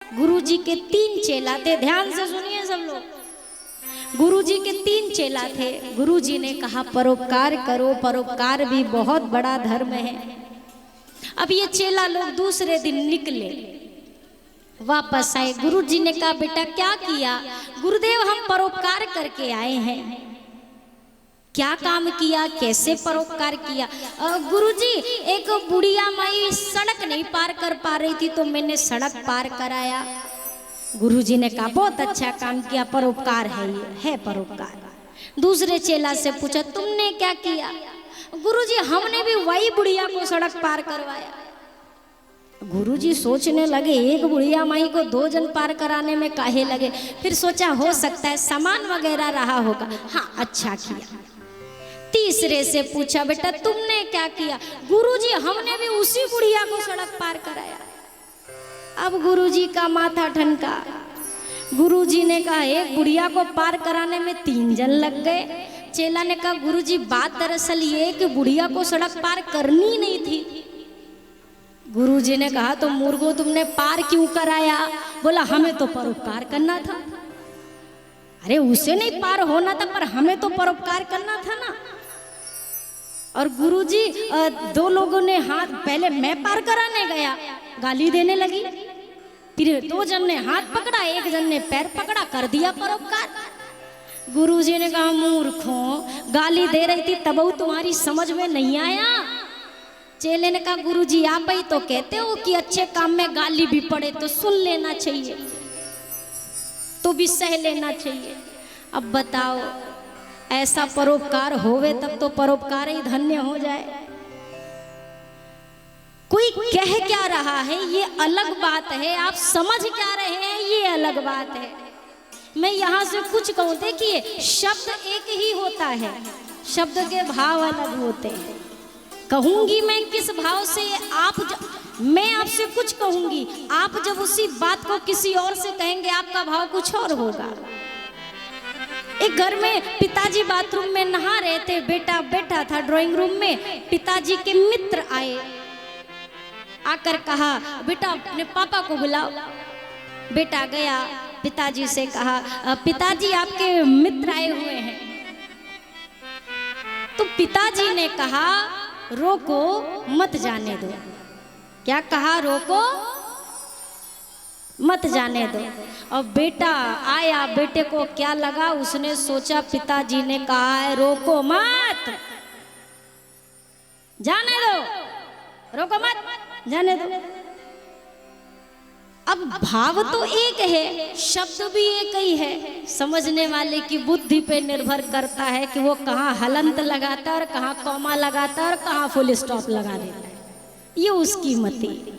गुरुजी के 3 चेला थे, ध्यान से सुनिए सब लोग। गुरुजी के 3 चेला थे। गुरुजी ने कहा परोपकार करो, परोपकार भी बहुत बड़ा धर्म है। अब ये चेला लोग दूसरे दिन निकले, वापस आए। गुरुजी ने कहा बेटा क्या किया? गुरुदेव हम परोपकार करके आए हैं। क्या काम किया, कैसे परोपकार किया? गुरुजी एक बुढ़िया माई सड़क नहीं पार कर पा रही थी तो मैंने सड़क पार कराया। गुरुजी ने कहा बहुत अच्छा काम किया, परोपकार है, ये है परोपकार। दूसरे चेला से पूछा तुमने क्या किया? गुरुजी हमने भी वही बुढ़िया को सड़क पार करवाया। गुरुजी सोचने लगे एक बुढ़िया माई को 2 जन पार कराने में काहे लगे। फिर सोचा हो सकता है सामान वगैरह रहा होगा। हाँ अच्छा किया। तीसरे से पूछा बेटा तुमने क्या किया? गुरुजी हमने भी उसी बुढ़िया को सड़क पार कराया। अब गुरुजी का माथा ठनका। गुरुजी ने कहा एक बुढ़िया को पार कराने में 3 जन लग गए। चेला ने कहा गुरुजी बात दरअसल ये कि बुढ़िया को सड़क पार करनी नहीं थी। गुरुजी ने कहा तो मूर्खों तुमने पार क्यों कराया? बोला हमें तो परोपकार करना था। अरे उसे नहीं पार होना था पर हमें तो परोपकार करना था ना। और गुरुजी 2 लोगों ने हाथ, पहले मैं पार कराने गया, गाली देने लगी। फिर 2 जन ने हाथ पकड़ा, 1 जन ने पैर पकड़ा, कर दिया परोपकार। गुरुजी ने कहा मूर्खों गाली दे रही थी तब तुम्हारी समझ में नहीं आया। चेले ने कहा गुरुजी आप ही तो कहते हो कि अच्छे काम में गाली भी पड़े तो सुन लेना चाहिए, तो भी सह लेना चाहिए। अब बताओ ऐसा परोपकार होवे तब तो परोपकार ही धन्य हो जाए। कोई कह क्या रहा है ये अलग बात है, आप समझ क्या रहे हैं ये अलग बात है। मैं यहाँ से कुछ कहूँ, देखिए शब्द एक ही होता है, शब्द के भाव अलग होते हैं। कहूंगी मैं किस भाव से, मैं आपसे कुछ कहूंगी, आप जब उसी बात को किसी और से कहेंगे आपका भाव कुछ और होगा। एक घर में पिताजी बाथरूम में नहा रहे थे, बेटा बैठा था ड्राइंग रूम में। पिताजी के मित्र आए, आकर कहा बेटा अपने पापा को बुलाओ। बेटा गया, पिताजी से कहा पिताजी आपके मित्र आए हुए हैं। तो पिताजी ने कहा रोको मत जाने दो। क्या कहा? रोको मत जाने दो। और बेटा आया, बेटे को क्या लगा, उसने सोचा पिताजी ने कहा है रोको मत जाने दो, रोको मत जाने दो। अब भाव तो एक है, शब्द भी एक ही है, समझने वाले की बुद्धि पे निर्भर करता है कि वो कहाँ हलंत लगाता है और कहाँ कॉमा लगाता है और कहाँ फुल स्टॉप लगा देता है, ये उसकी मति।